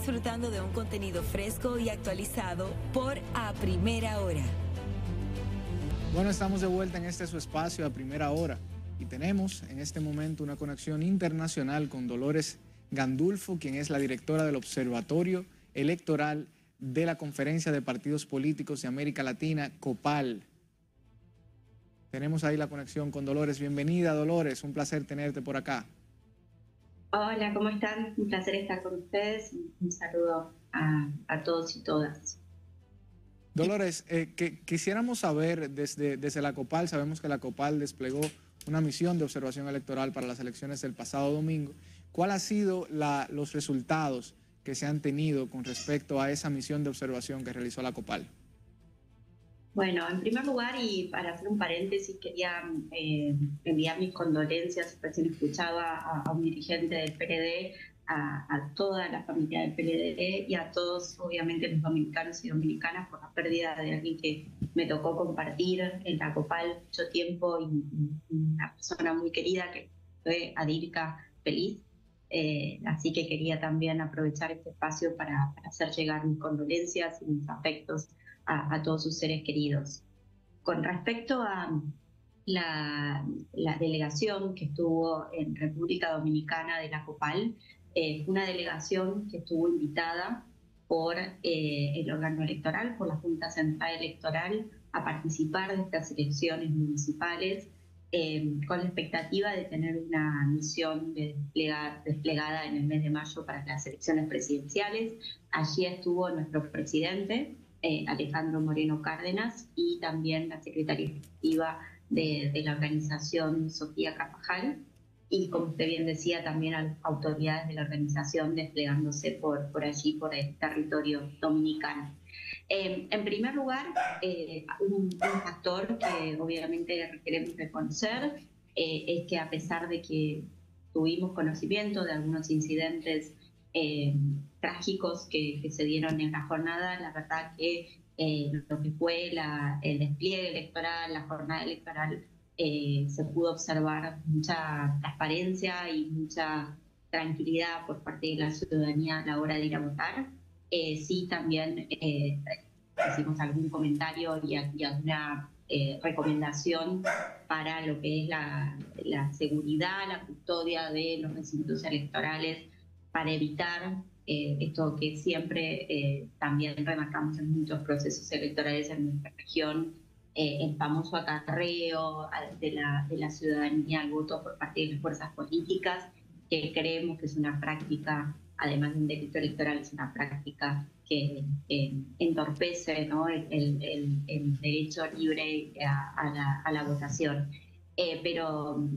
disfrutando de un contenido fresco y actualizado por A Primera Hora. Bueno, estamos de vuelta en este su espacio A Primera Hora y tenemos en este momento una conexión internacional con Dolores Gandulfo, quien es la directora del Observatorio Electoral de la Conferencia de Partidos Políticos de América Latina, COPAL. Tenemos ahí la conexión con Dolores. Bienvenida, Dolores, un placer tenerte por acá. Hola, ¿cómo están? Un placer estar con ustedes. Un saludo a todos y todas. Dolores, quisiéramos saber desde la COPAL, sabemos que la COPAL desplegó una misión de observación electoral para las elecciones del pasado domingo. ¿Cuáles han sido los resultados que se han tenido con respecto a esa misión de observación que realizó la COPAL? Bueno, en primer lugar, y para hacer un paréntesis, quería enviar mis condolencias. Recién escuchaba a un dirigente del PLD, a toda la familia del PLD y a todos, obviamente, los dominicanos y dominicanas por la pérdida de alguien que me tocó compartir en la COPAL mucho tiempo y una persona muy querida que fue Adirka Feliz. Así que quería también aprovechar este espacio para hacer llegar mis condolencias y mis afectos a todos sus seres queridos. Con respecto a la delegación que estuvo en República Dominicana de la COPAL, una delegación que estuvo invitada por el órgano electoral, por la Junta Central Electoral, a participar de estas elecciones municipales, con la expectativa de tener una misión desplegada en el mes de mayo para las elecciones presidenciales. Allí estuvo nuestro presidente, Alejandro Moreno Cárdenas, y también la secretaria ejecutiva de la organización, Sofía Carvajal, y como usted bien decía, también autoridades de la organización desplegándose por allí, por el territorio dominicano. En primer lugar, un factor que obviamente queremos reconocer es que a pesar de que tuvimos conocimiento de algunos incidentes trágicos que se dieron en la jornada, la verdad que lo que fue el despliegue electoral, la jornada electoral, se pudo observar mucha transparencia y mucha tranquilidad por parte de la ciudadanía a la hora de ir a votar. Sí, también hicimos algún comentario y alguna recomendación para lo que es la seguridad, la custodia de los recintos electorales, para evitar esto que siempre también remarcamos en muchos procesos electorales en nuestra región, el famoso acarreo de la ciudadanía al voto por parte de las fuerzas políticas, que creemos que es una práctica, además de un delito electoral, es una práctica que entorpece, ¿no?, el derecho libre a la votación. Pero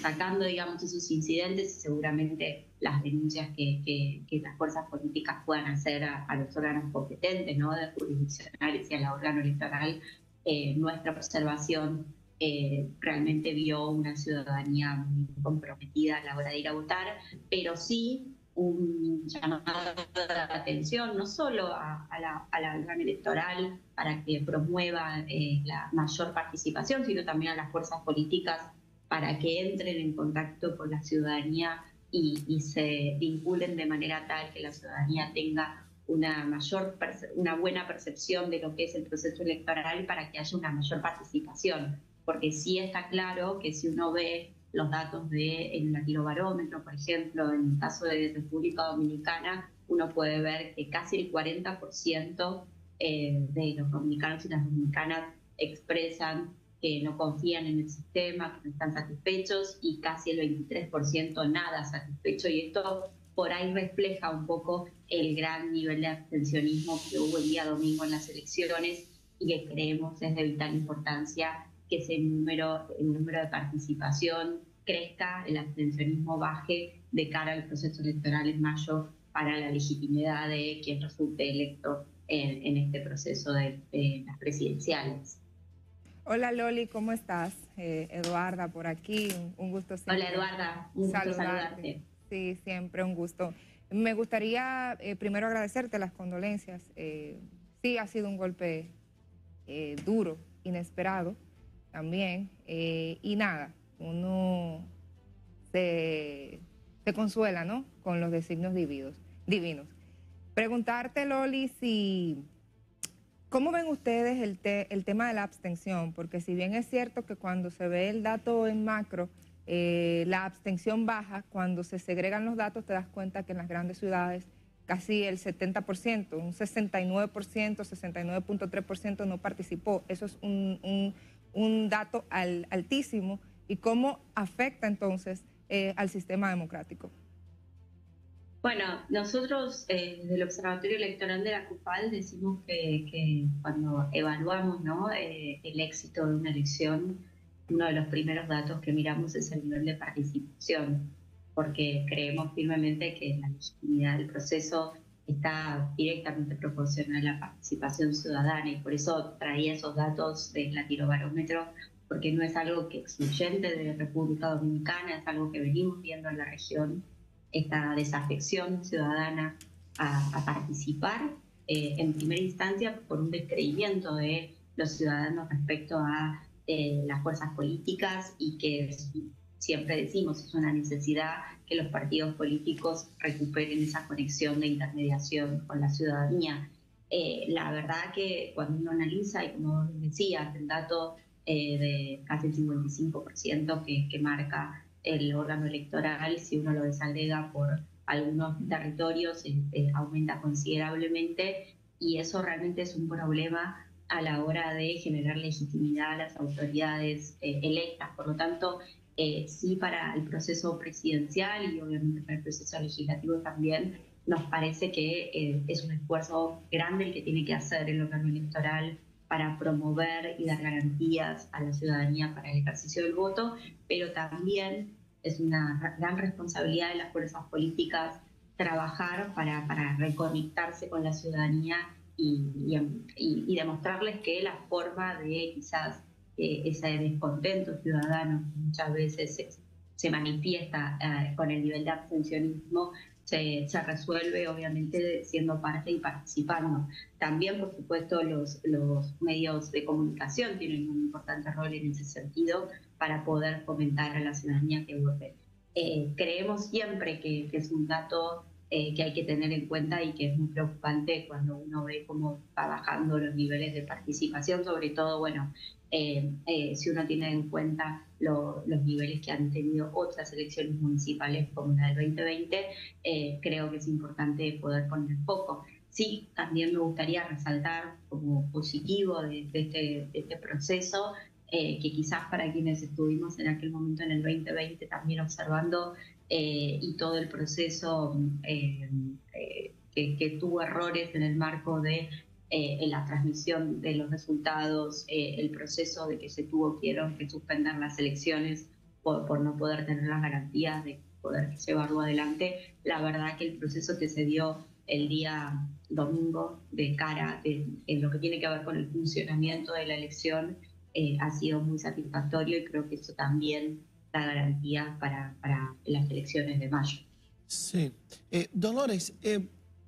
sacando, digamos, esos incidentes y seguramente las denuncias que las fuerzas políticas puedan hacer a los órganos competentes, ¿no?, de jurisdiccionales y al órgano electoral, nuestra observación realmente vio una ciudadanía muy comprometida a la hora de ir a votar, pero sí un llamado de atención no solo a la órgano electoral para que promueva la mayor participación, sino también a las fuerzas políticas para que entren en contacto con la ciudadanía y se vinculen de manera tal que la ciudadanía tenga una buena percepción de lo que es el proceso electoral, para que haya una mayor participación. Porque sí está claro que si uno ve los datos del Latinobarómetro, por ejemplo, en el caso de República Dominicana, uno puede ver que casi el 40% de los dominicanos y las dominicanas expresan que no confían en el sistema, que no están satisfechos, y casi el 23% nada satisfecho. Y esto por ahí refleja un poco el gran nivel de abstencionismo que hubo el día domingo en las elecciones, y que creemos es de vital importancia que el número de participación crezca, el abstencionismo baje de cara al proceso electoral en mayo, para la legitimidad de quien resulte electo en este proceso de las presidenciales. Hola Loli, ¿cómo estás? Eduarda por aquí, un gusto siempre. Hola Eduarda, un gusto saludarte. Sí, siempre un gusto. Me gustaría primero agradecerte las condolencias. Sí, ha sido un golpe duro, inesperado también, y nada, uno se consuela, ¿no?, con los designios divinos. Preguntarte, Loli, si ¿cómo ven ustedes el tema de la abstención? Porque si bien es cierto que cuando se ve el dato en macro, la abstención baja, cuando se segregan los datos te das cuenta que en las grandes ciudades casi el 70%, un 69%, 69.3% no participó. Eso es un dato altísimo. ¿Y cómo afecta entonces al sistema democrático? Bueno, nosotros desde el Observatorio Electoral de la CUPAL decimos que cuando evaluamos, ¿no?, el éxito de una elección, uno de los primeros datos que miramos es el nivel de participación, porque creemos firmemente que la legitimidad del proceso está directamente proporcional a la participación ciudadana, y por eso traía esos datos del Latinobarómetro, porque no es algo que excluyente de República Dominicana, es algo que venimos viendo en la región, esta desafección ciudadana a participar, en primera instancia por un descreimiento de los ciudadanos respecto a las fuerzas políticas, y que siempre decimos es una necesidad que los partidos políticos recuperen esa conexión de intermediación con la ciudadanía. La verdad que cuando uno analiza, y como decía, el dato de casi el 55% que marca el órgano electoral, si uno lo desagrega por algunos territorios, aumenta considerablemente, y eso realmente es un problema a la hora de generar legitimidad a las autoridades electas. Por lo tanto, sí, para el proceso presidencial y obviamente para el proceso legislativo también, nos parece que es un esfuerzo grande el que tiene que hacer el órgano electoral para promover y dar garantías a la ciudadanía para el ejercicio del voto, pero también es una gran responsabilidad de las fuerzas políticas trabajar para reconectarse con la ciudadanía y demostrarles que la forma de quizás ese descontento ciudadano que muchas veces se manifiesta con el nivel de abstencionismo se resuelve obviamente siendo parte y participando. También, por supuesto, los medios de comunicación tienen un importante rol en ese sentido para poder fomentar a la ciudadanía que vote. Creemos siempre que es un dato que hay que tener en cuenta y que es muy preocupante cuando uno ve cómo va bajando los niveles de participación, sobre todo, bueno, si uno tiene en cuenta los niveles que han tenido otras elecciones municipales como la del 2020, creo que es importante poder poner foco. Sí, también me gustaría resaltar como positivo de este proceso, que quizás para quienes estuvimos en aquel momento en el 2020 también observando y todo el proceso que tuvo errores en el marco de la transmisión de los resultados, el proceso de que se tuvieron que suspender las elecciones por no poder tener las garantías de poder llevarlo adelante. La verdad que el proceso que se dio el día domingo de cara en lo que tiene que ver con el funcionamiento de la elección ha sido muy satisfactorio, y creo que eso también da garantía para las elecciones de mayo. Sí. Dolores,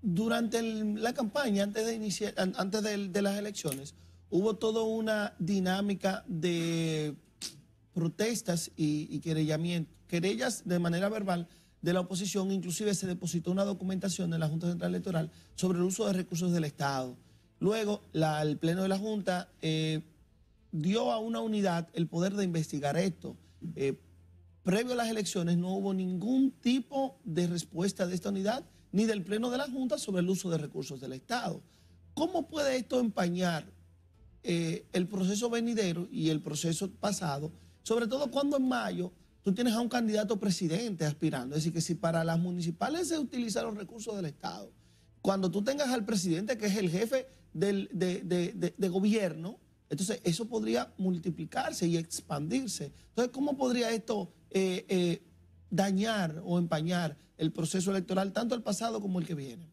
durante la campaña, antes de las elecciones, hubo toda una dinámica de protestas y querellas de manera verbal de la oposición. Inclusive se depositó una documentación en la Junta Central Electoral sobre el uso de recursos del Estado. Luego, el Pleno de la Junta dio a una unidad el poder de investigar esto. Previo a las elecciones no hubo ningún tipo de respuesta de esta unidad ni del Pleno de la Junta sobre el uso de recursos del Estado. ¿Cómo puede esto empañar el proceso venidero y el proceso pasado? Sobre todo cuando en mayo tú tienes a un candidato presidente aspirando. Es decir, que si para las municipales se utilizaron recursos del Estado, cuando tú tengas al presidente que es el jefe de gobierno, entonces eso podría multiplicarse y expandirse. Entonces, ¿cómo podría esto dañar o empañar el proceso electoral, tanto el pasado como el que viene?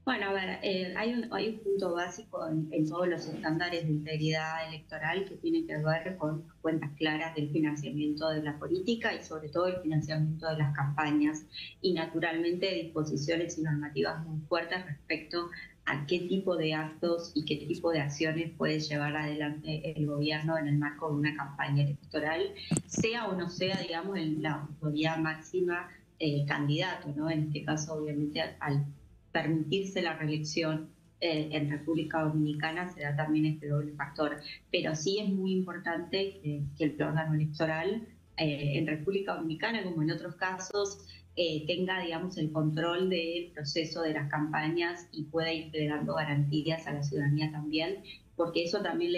Bueno, a ver, hay un punto básico en todos los estándares de integridad electoral que tiene que ver con cuentas claras del financiamiento de la política y sobre todo el financiamiento de las campañas, y naturalmente disposiciones y normativas muy fuertes respecto a qué tipo de actos y qué tipo de acciones puede llevar adelante el gobierno en el marco de una campaña electoral, sea o no sea, digamos, la autoridad máxima candidato, ¿no? En este caso, obviamente, al permitirse la reelección en República Dominicana se da también este doble factor. Pero sí es muy importante que el órgano electoral en República Dominicana, como en otros casos, tenga, digamos, el control del proceso de las campañas y pueda ir dando garantías a la ciudadanía también, porque eso también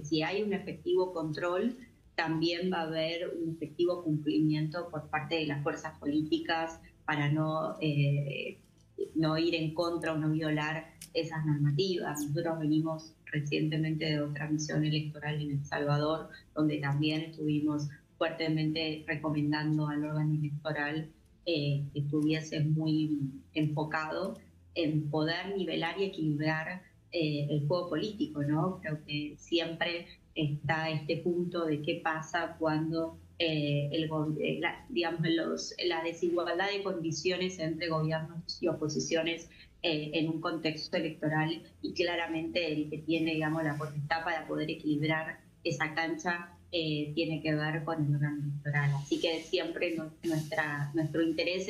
si hay un efectivo control, también va a haber un efectivo cumplimiento por parte de las fuerzas políticas para no ir en contra o no violar esas normativas. Nosotros venimos recientemente de otra misión electoral en El Salvador, donde también estuvimos fuertemente recomendando al órgano electoral que estuviese muy enfocado en poder nivelar y equilibrar el juego político, ¿no? Creo que siempre está este punto de qué pasa cuando la desigualdad de condiciones entre gobiernos y oposiciones en un contexto electoral, y claramente el que tiene, digamos, la potestad para poder equilibrar esa cancha tiene que ver con el órgano electoral. Así que siempre nuestro interés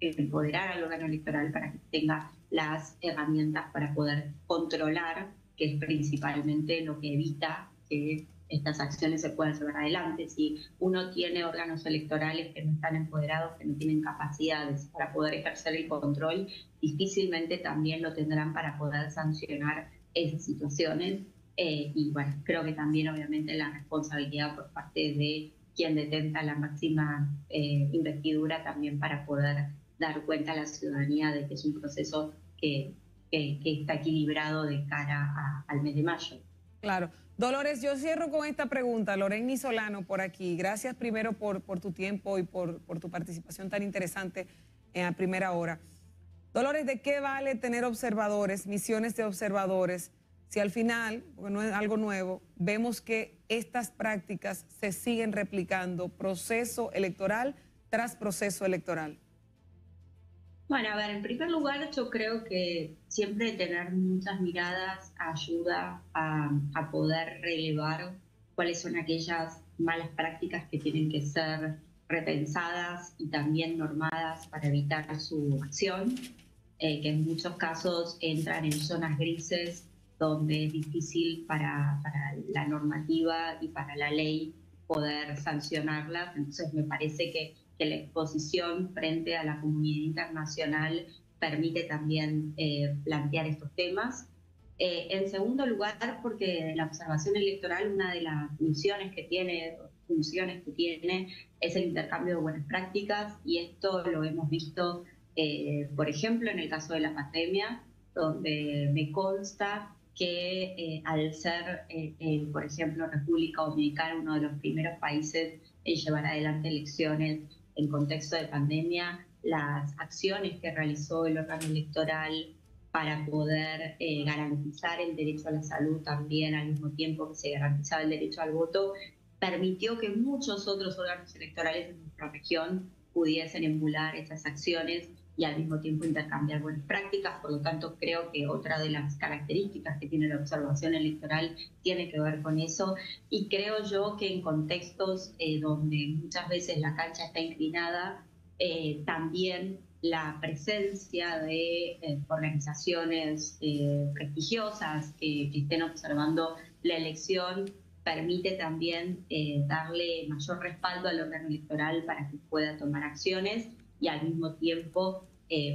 es empoderar al órgano electoral para que tenga las herramientas para poder controlar, que es principalmente lo que evita que estas acciones se puedan llevar adelante. Si uno tiene órganos electorales que no están empoderados, que no tienen capacidades para poder ejercer el control, difícilmente también lo tendrán para poder sancionar esas situaciones. Y bueno, creo que también obviamente la responsabilidad por parte de quien detenta la máxima investidura también para poder dar cuenta a la ciudadanía de que es un proceso que está equilibrado de cara al mes de mayo. Claro. Dolores, yo cierro con esta pregunta. Loreni Solano por aquí. Gracias primero por tu tiempo y por tu participación tan interesante en Primera Hora. Dolores, ¿de qué vale tener observadores, misiones de observadores, si al final, porque no es algo nuevo, vemos que estas prácticas se siguen replicando proceso electoral tras proceso electoral? Bueno, a ver, en primer lugar, yo creo que siempre tener muchas miradas ayuda a poder relevar cuáles son aquellas malas prácticas que tienen que ser repensadas y también normadas para evitar su acción, que en muchos casos entran en zonas grises donde es difícil para la normativa y para la ley poder sancionarlas. Entonces me parece que la exposición frente a la comunidad internacional permite también plantear estos temas. En segundo lugar, porque la observación electoral, una de las funciones que tiene es el intercambio de buenas prácticas, y esto lo hemos visto, por ejemplo, en el caso de la pandemia, donde me consta que al ser, por ejemplo, República Dominicana uno de los primeros países en llevar adelante elecciones en contexto de pandemia, las acciones que realizó el órgano electoral para poder garantizar el derecho a la salud también al mismo tiempo que se garantizaba el derecho al voto, permitió que muchos otros órganos electorales de nuestra región pudiesen emular esas acciones y al mismo tiempo intercambiar buenas prácticas. Por lo tanto, creo que otra de las características que tiene la observación electoral tiene que ver con eso, y creo yo que en contextos donde muchas veces la cancha está inclinada, también la presencia de organizaciones prestigiosas que estén observando la elección permite también darle mayor respaldo al órgano electoral para que pueda tomar acciones, y al mismo tiempo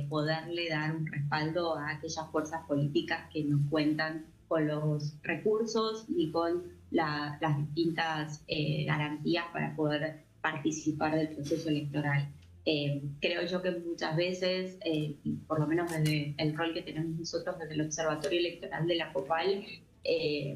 poderle dar un respaldo a aquellas fuerzas políticas que no cuentan con los recursos ni con las distintas garantías para poder participar del proceso electoral. Creo yo que muchas veces, por lo menos desde el rol que tenemos nosotros desde el Observatorio Electoral de la COPAL,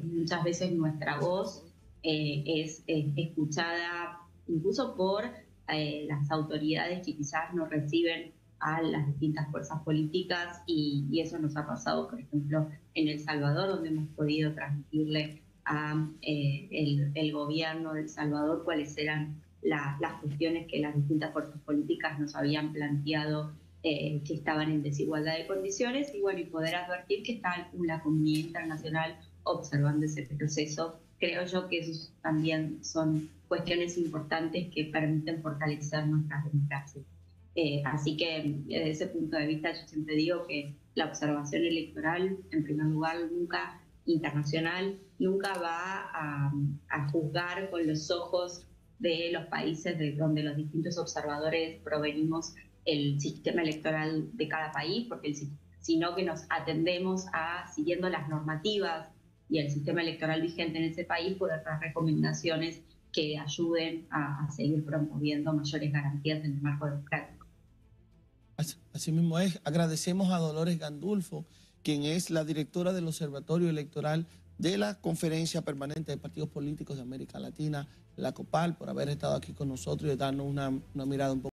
muchas veces nuestra voz es escuchada incluso por las autoridades que quizás no reciben a las distintas fuerzas políticas, y eso nos ha pasado, por ejemplo, en El Salvador, donde hemos podido transmitirle a el gobierno de El Salvador cuáles eran las cuestiones que las distintas fuerzas políticas nos habían planteado, que estaban en desigualdad de condiciones, y bueno, y poder advertir que está la comunidad internacional observando ese proceso. Creo yo que esos también son cuestiones importantes que permiten fortalecer nuestras democracias. Así que desde ese punto de vista yo siempre digo que la observación electoral, en primer lugar, nunca internacional, nunca va a juzgar con los ojos de los países de donde los distintos observadores provenimos el sistema electoral de cada país, porque sino que nos atendemos a, siguiendo las normativas y el sistema electoral vigente en ese país, poder dar recomendaciones que ayuden a seguir promoviendo mayores garantías en el marco democrático. Así mismo es. Agradecemos a Dolores Gandulfo, quien es la directora del Observatorio Electoral de la Conferencia Permanente de Partidos Políticos de América Latina, la COPAL, por haber estado aquí con nosotros y darnos una mirada un poco